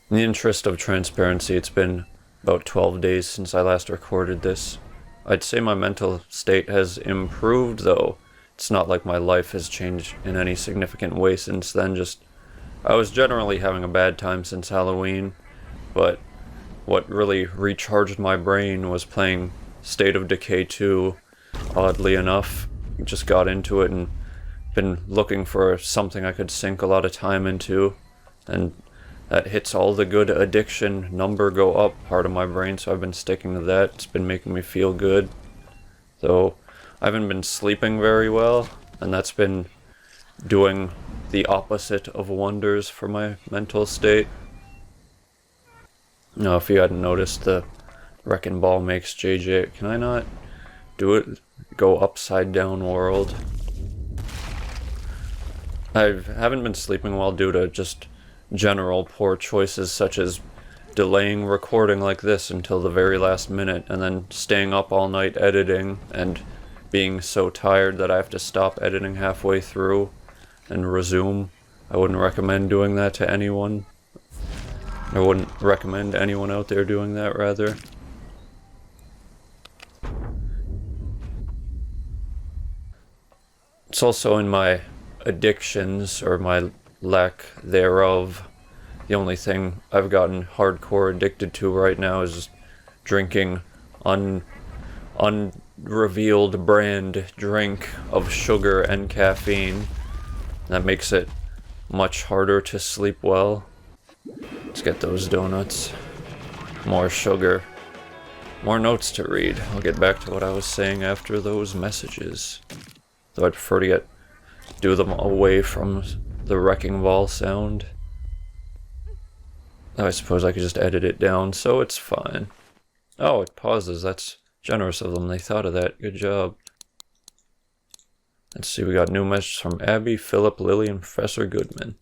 In the interest of transparency, it's been about 12 days since I last recorded this. I'd say my mental state has improved, though. It's not like my life has changed in any significant way since then, just I was generally having a bad time since Halloween, but what really recharged my brain was playing State of Decay 2, oddly enough. Just got into it and been looking for something I could sink a lot of time into, and that hits all the good addiction number go up part of my brain, so I've been sticking to that. It's been making me feel good. Though I haven't been sleeping very well, and that's been doing the opposite of wonders for my mental state. Now, if you hadn't noticed, the Wrecking Ball makes JJ. Can I not do it? Go upside down world. I haven't been sleeping well due to just general poor choices, such as delaying recording like this until the very last minute and then staying up all night editing and being so tired that I have to stop editing halfway through and resume. I wouldn't recommend doing that to anyone. I wouldn't recommend anyone out there doing that, rather. It's also in my addictions, or my lack thereof. The only thing I've gotten hardcore addicted to right now is drinking unrevealed brand drink of sugar and caffeine. That makes it much harder to sleep well. Let's get those donuts. More sugar. More notes to read. I'll get back to what I was saying after those messages. Though I'd prefer to do them away from the Wrecking Ball sound. I suppose I could just edit it down, so it's fine. Oh, it pauses. That's generous of them. They thought of that. Good job. Let's see, we got new messages from Abby, Philip, Lily, and Professor Goodman,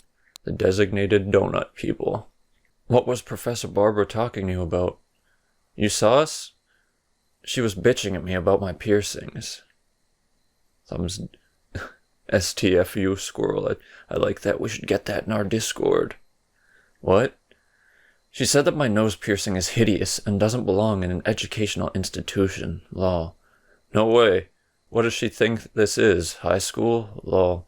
the designated donut people. What was Professor Barbara talking to you about? You saw us? She was bitching at me about my piercings. Thumbs STFU squirrel. I like that. We should get that in our Discord. What? She said that my nose piercing is hideous and doesn't belong in an educational institution. Lol. No way. What does she think this is? High school? Lol.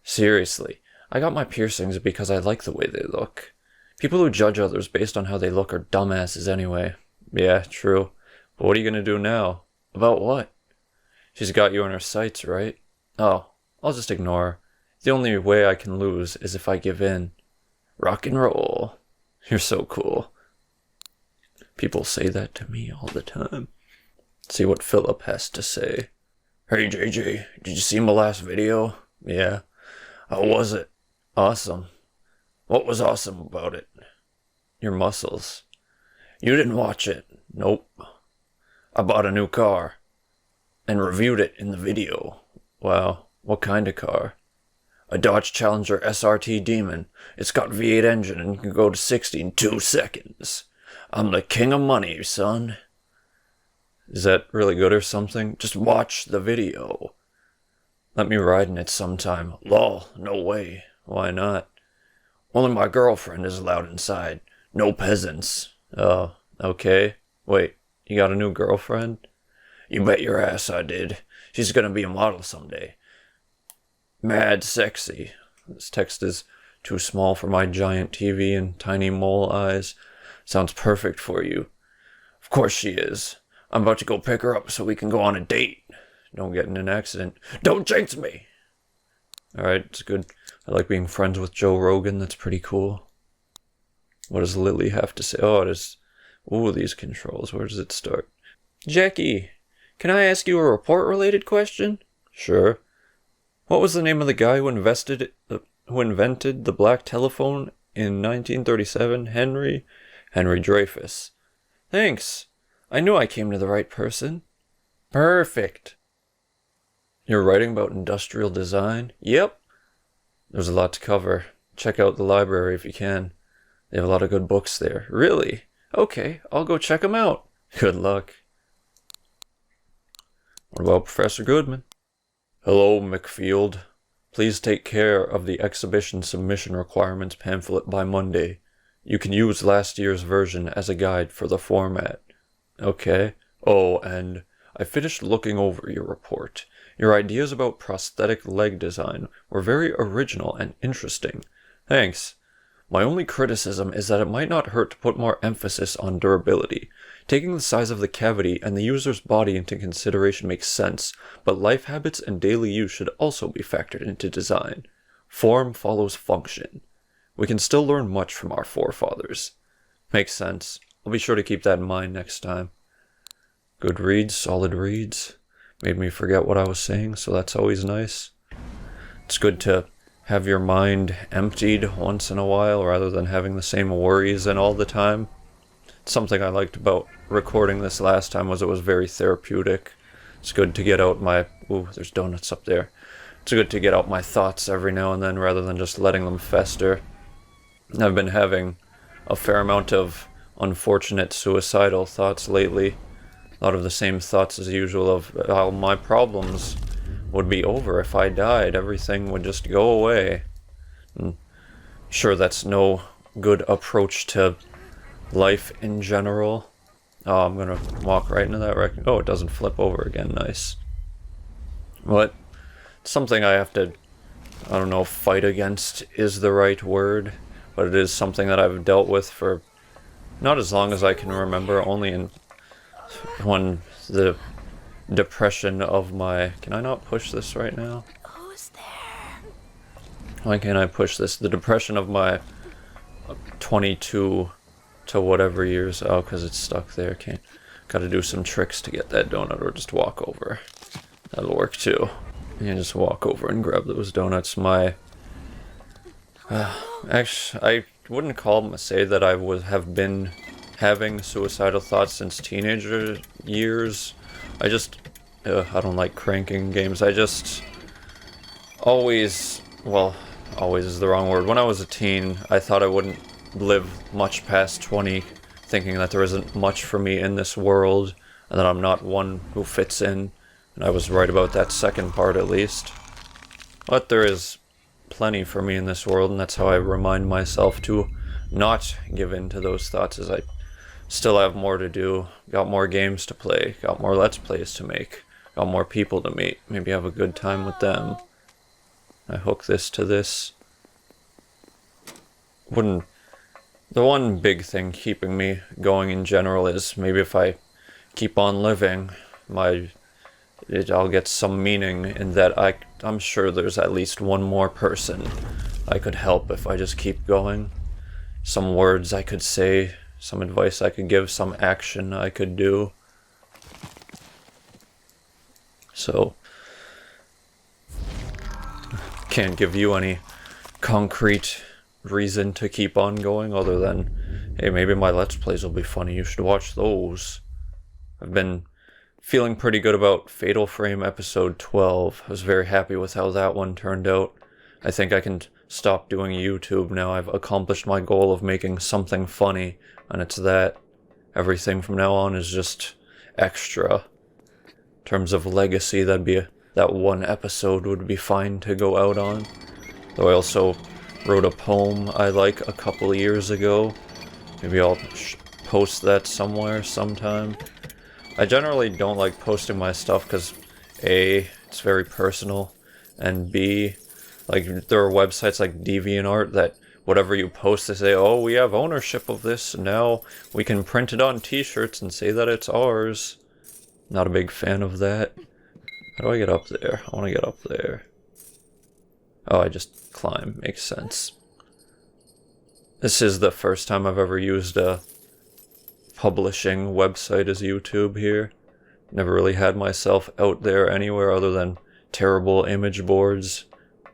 Seriously. I got my piercings because I like the way they look. People who judge others based on how they look are dumbasses anyway. Yeah, true. But what are you gonna do now? About what? She's got you in her sights, right? Oh, I'll just ignore her. The only way I can lose is if I give in. Rock and roll. You're so cool. People say that to me all the time. See what Philip has to say. Hey JJ, did you see my last video? Yeah. How was it? Awesome. What was awesome about it? Your muscles. You didn't watch it. Nope. I bought a new car and reviewed it in the video. Wow. What kind of car? A Dodge Challenger SRT Demon. It's got V8 engine and can go to 60 in 2 seconds. I'm the king of money, son. Is that really good or something? Just watch the video. Let me ride in it sometime. Lol, no way. Why not? Only my girlfriend is allowed inside. No peasants. Oh, okay. Wait, you got a new girlfriend? You bet your ass I did. She's gonna be a model someday. Mad sexy. This text is too small for my giant TV and tiny mole eyes. Sounds perfect for you. Of course she is. I'm about to go pick her up so we can go on a date. Don't get in an accident. Don't jinx me! Alright, it's good. I like being friends with Joe Rogan. That's pretty cool. What does Lily have to say? Oh, it is... Ooh, these controls. Where does it start? Jackie, can I ask you a report-related question? Sure. What was the name of the guy who invented the black telephone in 1937? Henry Dreyfuss. Thanks. I knew I came to the right person. Perfect. You're writing about industrial design? Yep. There's a lot to cover. Check out the library if you can. They have a lot of good books there. Really? Okay, I'll go check them out. Good luck. What about Professor Goodman? Hello, Macfield. Please take care of the exhibition submission requirements pamphlet by Monday. You can use last year's version as a guide for the format. Okay. Oh, and I finished looking over your report. Your ideas about prosthetic leg design were very original and interesting. Thanks. My only criticism is that it might not hurt to put more emphasis on durability. Taking the size of the cavity and the user's body into consideration makes sense, but life habits and daily use should also be factored into design. Form follows function. We can still learn much from our forefathers. Makes sense. I'll be sure to keep that in mind next time. Good reads, solid reads. Made me forget what I was saying, so that's always nice. It's good to have your mind emptied once in a while rather than having the same worries in all the time. Something I liked about recording this last time was it was very therapeutic. It's good to get out my... Ooh, there's donuts up there. It's good to get out my thoughts every now and then rather than just letting them fester. I've been having a fair amount of unfortunate suicidal thoughts lately. A lot of the same thoughts as usual of how my problems would be over if I died. Everything would just go away. And sure, that's no good approach to life in general. Oh, I'm gonna walk right into that wreck. Oh, it doesn't flip over again. Nice. But something I have to, I don't know if fight against is the right word, but it is something that I've dealt with for not as long as I can remember, only in when the depression of my... Can I not push this right now? Who's there? Why can't I push this? The depression of my 22 to whatever years. Oh, because it's stuck there. Can't. Gotta do some tricks to get that donut, or just walk over. That'll work too. You just walk over and grab those donuts. My... actually, I wouldn't say that I have been having suicidal thoughts since teenager years. I don't like cranking games. I just always, well, always is the wrong word. When I was a teen, I thought I wouldn't live much past 20, thinking that there isn't much for me in this world, and that I'm not one who fits in. And I was right about that second part, at least. But there is plenty for me in this world, and that's how I remind myself to not give in to those thoughts, as I still have more to do, got more games to play, got more Let's Plays to make, got more people to meet, maybe have a good time with them. I hook this to this. The one big thing keeping me going in general is maybe if I keep on living, I'll get some meaning in that I'm sure there's at least one more person I could help if I just keep going. Some words I could say, some advice I could give, some action I could do. So, can't give you any concrete reason to keep on going other than, hey, maybe my Let's Plays will be funny, you should watch those. I've been feeling pretty good about Fatal Frame episode 12. I was very happy with how that one turned out. I think I can stop doing YouTube now. I've accomplished my goal of making something funny, and it's that. Everything from now on is just extra. In terms of legacy, that one episode would be fine to go out on. Though I also wrote a poem I like a couple years ago. Maybe I'll post that somewhere sometime. I generally don't like posting my stuff because A, it's very personal, and B, like, there are websites like DeviantArt that whatever you post, they say, oh, we have ownership of this, and now we can print it on t-shirts and say that it's ours. Not a big fan of that. How do I get up there? I want to get up there. Oh, I just climb. Makes sense. This is the first time I've ever used a publishing website as YouTube here. Never really had myself out there anywhere other than terrible image boards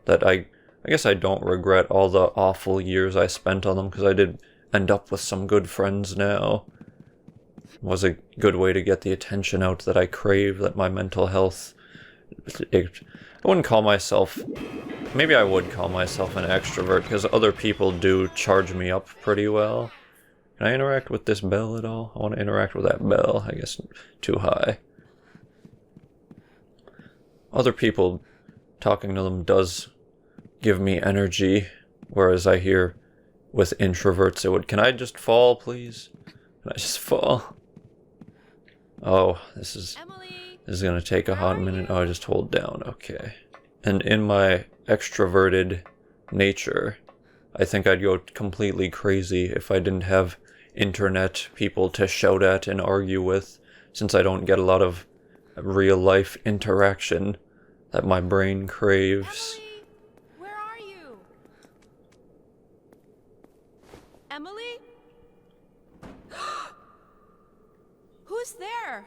that I guess I don't regret all the awful years I spent on them, because I did end up with some good friends now. It was a good way to get the attention out that I crave, that my mental health... I wouldn't call myself... Maybe I would call myself an extrovert, because other people do charge me up pretty well. Can I interact with this bell at all? I want to interact with that bell. I guess too high. Other people, talking to them does give me energy, whereas I hear with introverts it would, can I just fall, please? Can I just fall? Oh, this is gonna take a hot minute. Oh, I just hold down, okay. And in my extroverted nature, I think I'd go completely crazy if I didn't have internet people to shout at and argue with, since I don't get a lot of real life interaction that my brain craves. Emily, where are you? Emily? Who's there?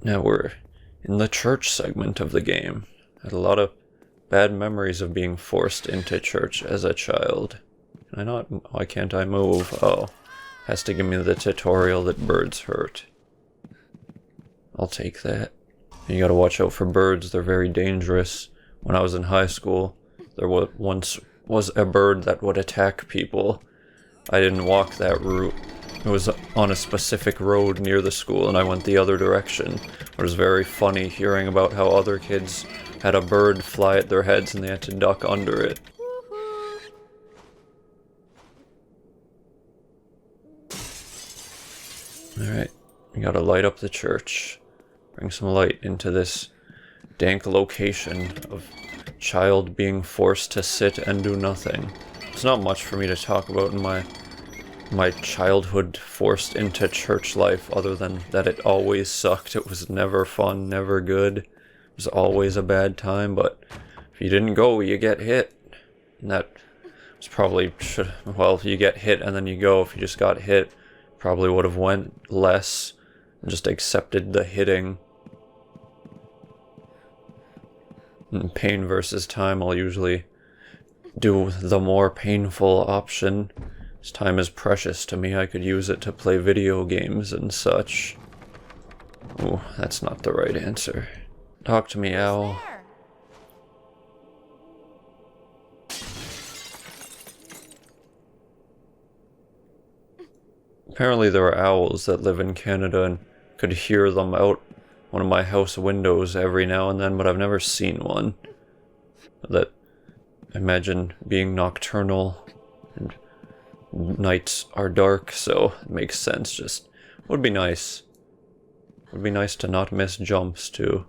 Now we're in the church segment of the game. I had a lot of bad memories of being forced into church as a child. Can I not? Why can't I move? Oh, has to give me the tutorial that birds hurt. I'll take that. You gotta watch out for birds, they're very dangerous. When I was in high school, there once was a bird that would attack people. I didn't walk that route. It was on a specific road near the school and I went the other direction. It was very funny hearing about how other kids had a bird fly at their heads and they had to duck under it. Alright, we gotta light up the church. Bring some light into this dank location of child being forced to sit and do nothing. There's not much for me to talk about in my childhood forced into church life other than that it always sucked. It was never fun, never good. It was always a bad time, but if you didn't go, you get hit. And that was probably, well, if you get hit and then you go, if you just got hit, probably would have went less and just accepted the hitting. In pain versus time, I'll usually do the more painful option. This time is precious to me. I could use it to play video games and such. Oh, that's not the right answer. Talk to me, owl. Apparently there are owls that live in Canada and could hear them out one of my house windows every now and then, but I've never seen one. That I imagine being nocturnal and nights are dark, so it makes sense. Just would be nice. Would be nice to not miss jumps too.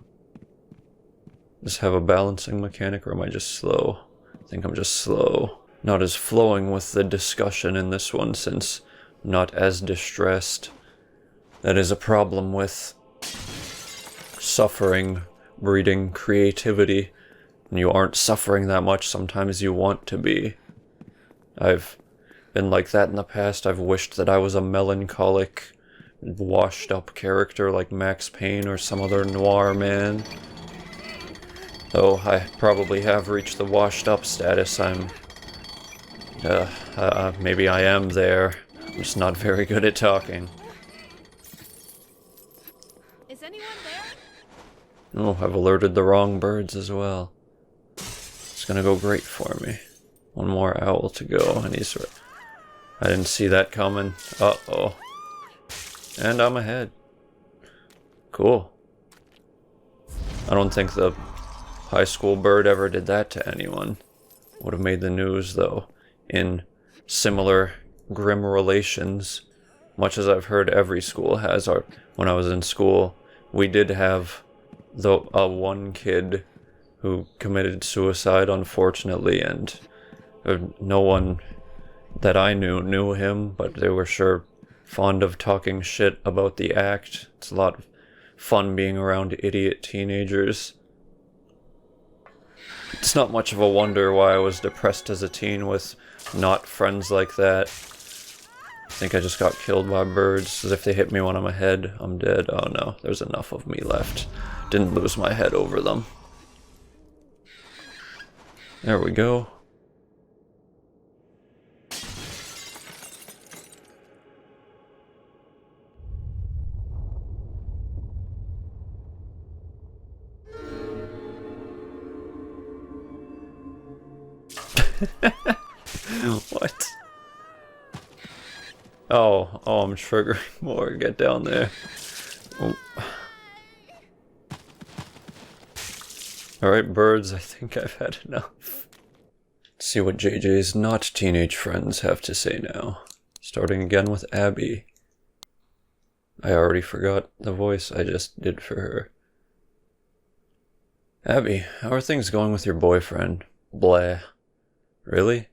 Just have a balancing mechanic, or am I just slow? I think I'm just slow. Not as flowing with the discussion in this one since I'm not as distressed. That is a problem with suffering breeding creativity. And you aren't suffering that much, sometimes you want to be. I've been like that in the past. I've wished that I was a melancholic, washed up character like Max Payne or some other noir man. Though I probably have reached the washed up status. Maybe I am there. I'm just not very good at talking. Is anyone there? Oh, I've alerted the wrong birds as well. It's gonna go great for me. One more owl to go, and I didn't see that coming. Uh-oh. And I'm ahead. Cool. I don't think the high school bird ever did that to anyone. Would have made the news, though, in similar grim relations, much as I've heard every school has. When I was in school, we did have one kid who committed suicide, unfortunately, and no one that I knew him, but they were sure fond of talking shit about the act. It's a lot of fun being around idiot teenagers. It's not much of a wonder why I was depressed as a teen with not friends like that. I think I just got killed by birds. As if they hit me when I'm ahead, I'm dead. Oh no, there's enough of me left. Didn't lose my head over them. There we go. What? Oh, I'm triggering more. Get down there. Oh. Alright, birds, I think I've had enough. Let's see what JJ's not teenage friends have to say now. Starting again with Abby. I already forgot the voice I just did for her. Abby, how are things going with your boyfriend? Blah. Really?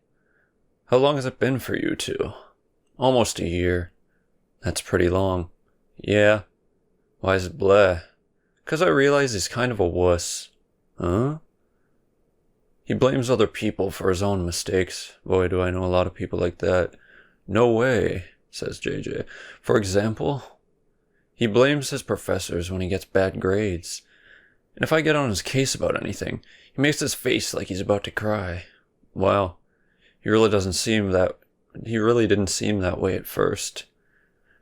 How long has it been for you two? Almost a year. That's pretty long. Yeah. Why is it blah? 'Cause I realize he's kind of a wuss. Huh? He blames other people for his own mistakes. Boy, do I know a lot of people like that. No way, says JJ. For example, he blames his professors when he gets bad grades. And if I get on his case about anything, he makes his face like he's about to cry. Wow, he really didn't seem that way at first.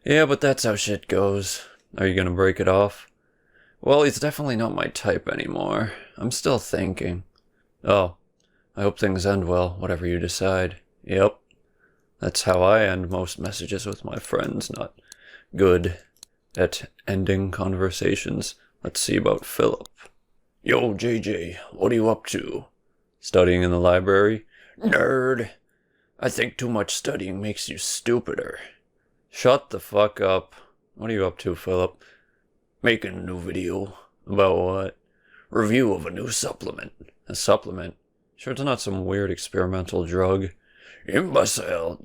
Yeah, but that's how shit goes. Are you gonna break it off? Well, he's definitely not my type anymore. I'm still thinking. Oh, I hope things end well, whatever you decide. Yep. That's how I end most messages with my friends, not good at ending conversations. Let's see about Philip. Yo, JJ, what are you up to? Studying in the library? Nerd. I think too much studying makes you stupider. Shut the fuck up. What are you up to, Philip? Making a new video. About what? Review of a new supplement. A supplement? Sure it's not some weird experimental drug. Imbecile.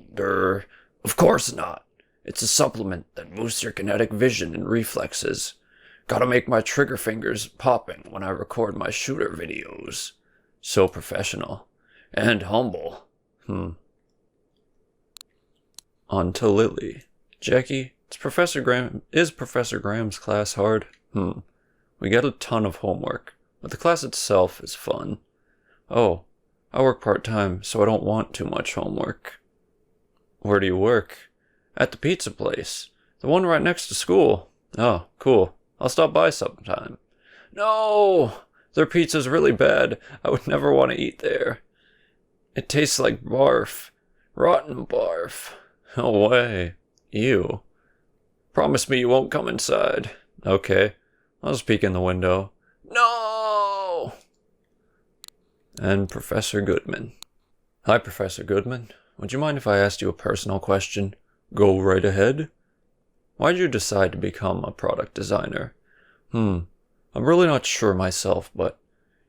Of course not. It's a supplement that boosts your kinetic vision and reflexes. Gotta make my trigger fingers popping when I record my shooter videos. So professional. And humble. On to Lily. Jackie, is Professor Graham's class hard? We get a ton of homework, but the class itself is fun. Oh, I work part-time, so I don't want too much homework. Where do you work? At the pizza place. The one right next to school. Oh, cool. I'll stop by sometime. No! Their pizza's really bad. I would never want to eat there. It tastes like barf. Rotten barf. No way. Ew. Promise me you won't come inside. Okay. I'll just peek in the window. No! And Professor Goodman. Hi, Professor Goodman. Would you mind if I asked you a personal question? Go right ahead. Why'd you decide to become a product designer? I'm really not sure myself, but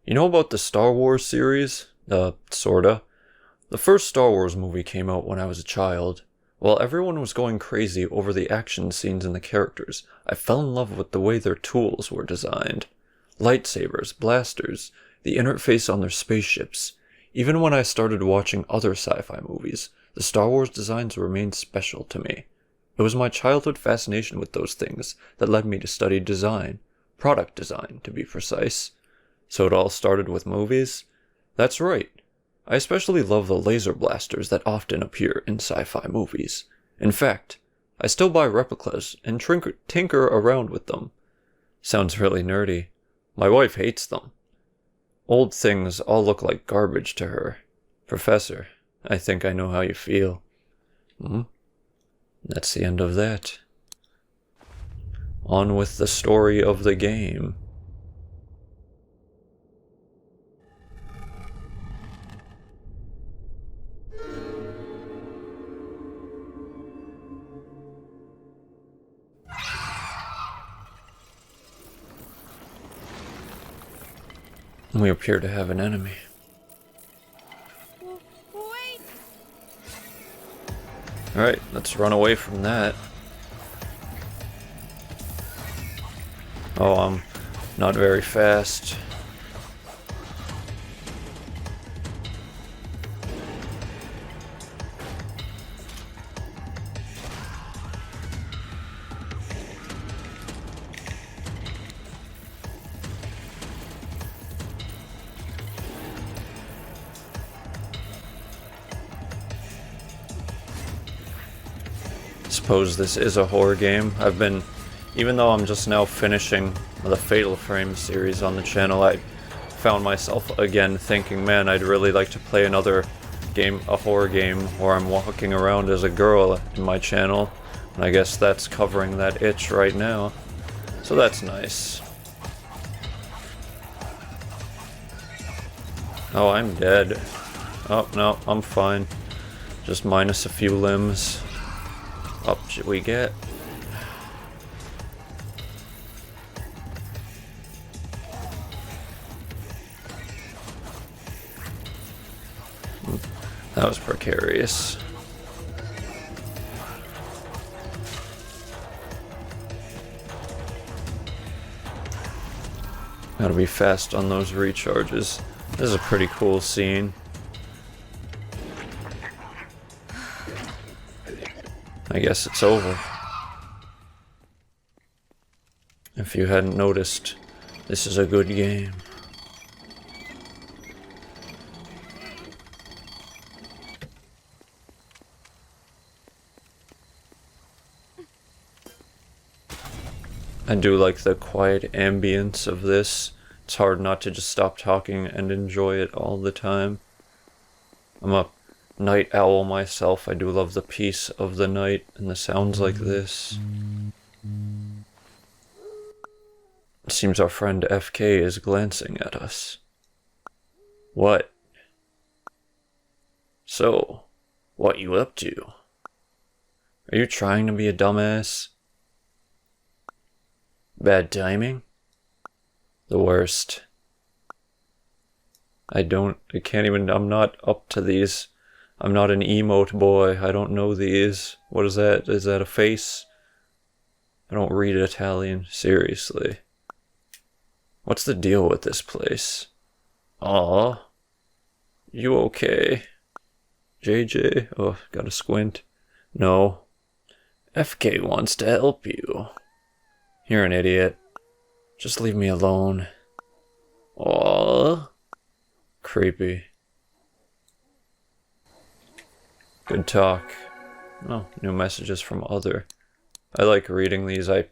you know about the Star Wars series? Sorta. The first Star Wars movie came out when I was a child. While everyone was going crazy over the action scenes and the characters, I fell in love with the way their tools were designed. Lightsabers, blasters, the interface on their spaceships. Even when I started watching other sci-fi movies, the Star Wars designs remained special to me. It was my childhood fascination with those things that led me to study design. Product design, to be precise. So it all started with movies? That's right. I especially love the laser blasters that often appear in sci-fi movies. In fact, I still buy replicas and tinker around with them. Sounds really nerdy. My wife hates them. Old things all look like garbage to her. Professor, I think I know how you feel. That's the end of that. On with the story of the game. We appear to have an enemy. Wait! Alright, let's run away from that. Oh, I'm not very fast. Suppose this is a horror game. Even though I'm just now finishing the Fatal Frame series on the channel, I found myself again thinking, man, I'd really like to play another game, a horror game, where I'm walking around as a girl in my channel. And I guess that's covering that itch right now. So that's nice. Oh, I'm dead. Oh, no, I'm fine. Just minus a few limbs. Up we get. That was precarious. Gotta be fast on those recharges. This is a pretty cool scene. I guess it's over. If you hadn't noticed, this is a good game. I do like the quiet ambience of this. It's hard not to just stop talking and enjoy it all the time. I'm a night owl myself. I do love the peace of the night and the sounds like this. It seems our friend FK is glancing at us. What? So, what you up to? Are you trying to be a dumbass? Bad timing? The worst. I'm not up to these. I'm not an emote boy. I don't know these. What is that? Is that a face? I don't read Italian. Seriously. What's the deal with this place? Aw. You okay? JJ? Oh, gotta squint. No. FK wants to help you. You're an idiot. Just leave me alone. Aww. Creepy. Good talk. Oh, new messages from other. I like reading these. I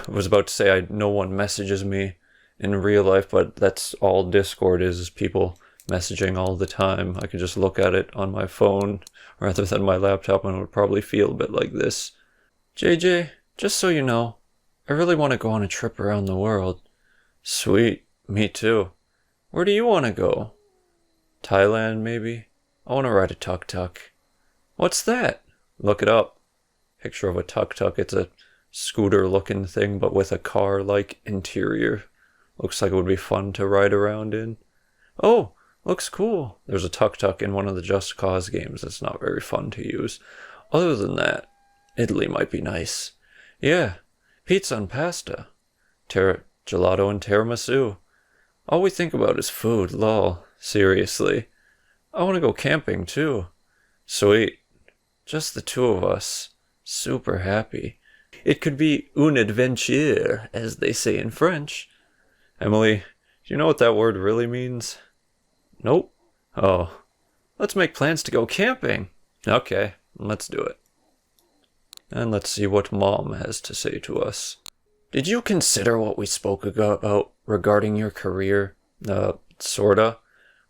was about to say no one messages me in real life, but that's all Discord is people messaging all the time. I could just look at it on my phone rather than my laptop, and it would probably feel a bit like this. JJ, just so you know, I really want to go on a trip around the world. Sweet, me too. Where do you want to go? Thailand, maybe? I want to ride a tuk-tuk. What's that? Look it up. Picture of a tuk-tuk. It's a scooter-looking thing, but with a car-like interior. Looks like it would be fun to ride around in. Oh, looks cool. There's a tuk-tuk in one of the Just Cause games. It's not very fun to use. Other than that, Italy might be nice. Yeah. Pizza and pasta. Gelato and tiramisu. All we think about is food, lol. Seriously. I want to go camping too. Sweet. Just the two of us. Super happy. It could be une adventure, as they say in French. Emily, do you know what that word really means? Nope. Oh. Let's make plans to go camping. Okay, let's do it. And let's see what Mom has to say to us. Did you consider what we spoke about regarding your career? Sorta.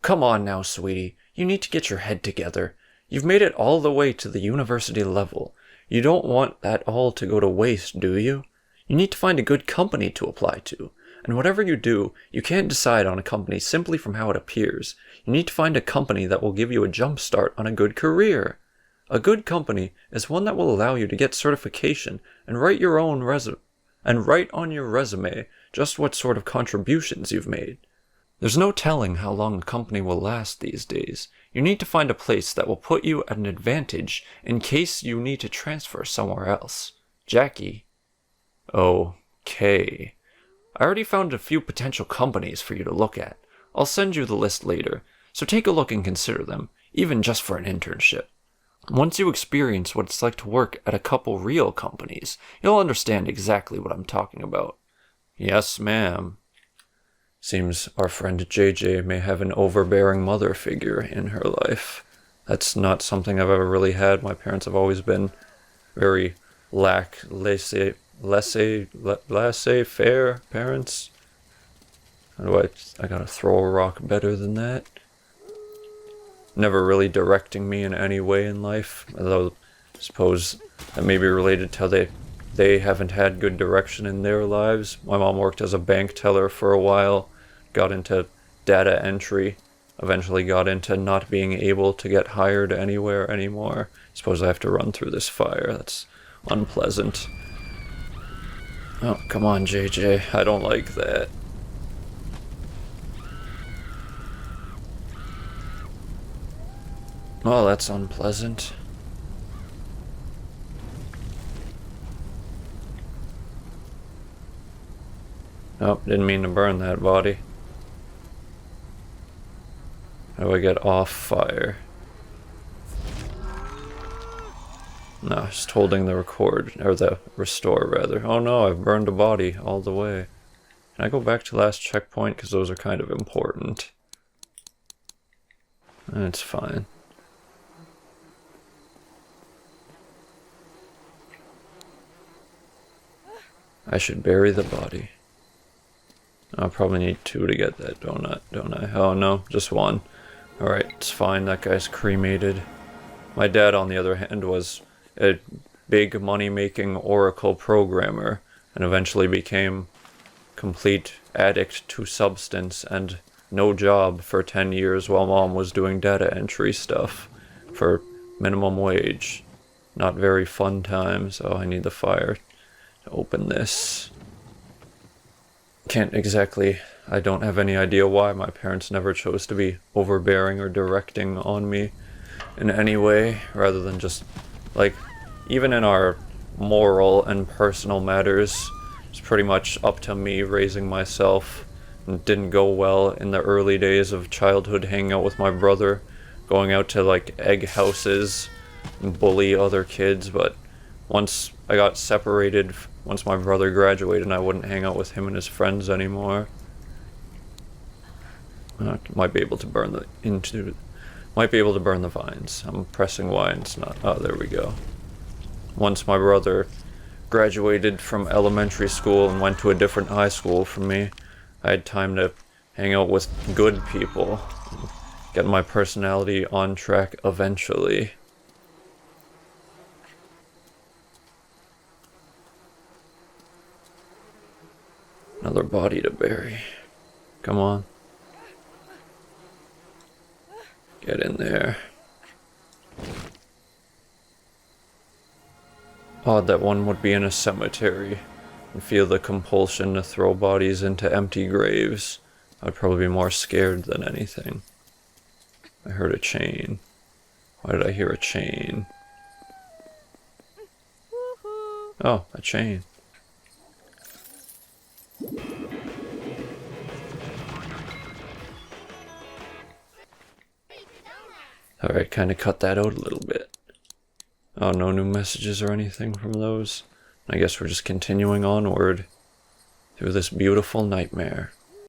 Come on now, sweetie. You need to get your head together. You've made it all the way to the university level. You don't want that all to go to waste, do you? You need to find a good company to apply to. And whatever you do, you can't decide on a company simply from how it appears. You need to find a company that will give you a jump start on a good career. A good company is one that will allow you to get certification and write on your resume just what sort of contributions you've made. There's no telling how long a company will last these days. You need to find a place that will put you at an advantage in case you need to transfer somewhere else. Jackie. Okay. I already found a few potential companies for you to look at. I'll send you the list later, so take a look and consider them, even just for an internship. Once you experience what it's like to work at a couple real companies, you'll understand exactly what I'm talking about. Yes, ma'am. Seems our friend JJ may have an overbearing mother figure in her life. That's not something I've ever really had. My parents have always been very laissez-faire parents. How do I gotta throw a rock better than that? Never really directing me in any way in life, although I suppose that may be related to how they they haven't had good direction in their lives. My mom worked as a bank teller for a while, got into data entry, eventually got into not being able to get hired anywhere anymore. Suppose I have to run through this fire. That's unpleasant. Oh, come on, JJ. I don't like that. Oh, that's unpleasant. Oh, didn't mean to burn that body. How do I get off fire? No, just holding the record, or the restore rather. Oh no, I've burned a body all the way. Can I go back to last checkpoint? Because those are kind of important. That's fine. I should bury the body. I'll probably need 2 to get that donut, don't I? Oh no, just 1. Alright, it's fine, that guy's cremated. My dad, on the other hand, was a big money-making Oracle programmer, and eventually became complete addict to substance and no job for 10 years while Mom was doing data entry stuff for minimum wage. Not very fun times. Oh, I need the fire to open this. Can't exactly... I don't have any idea why my parents never chose to be overbearing or directing on me in any way, rather than just, like, even in our moral and personal matters, it's pretty much up to me raising myself. It didn't go well in the early days of childhood hanging out with my brother, going out to, like, egg houses and bully other kids, but once I got separated, once my brother graduated, I wouldn't hang out with him and his friends anymore. I might be able to burn the vines. I'm pressing Y and it's not. Oh, there we go. Once my brother graduated from elementary school and went to a different high school from me, I had time to hang out with good people, get my personality on track eventually. Another body to bury. Come on. Get in there. Odd that one would be in a cemetery and feel the compulsion to throw bodies into empty graves. I'd probably be more scared than anything. I heard a chain. Why did I hear a chain? Oh, a chain. Alright, kind of cut that out a little bit. Oh, no new messages or anything from those? I guess we're just continuing onward through this beautiful nightmare.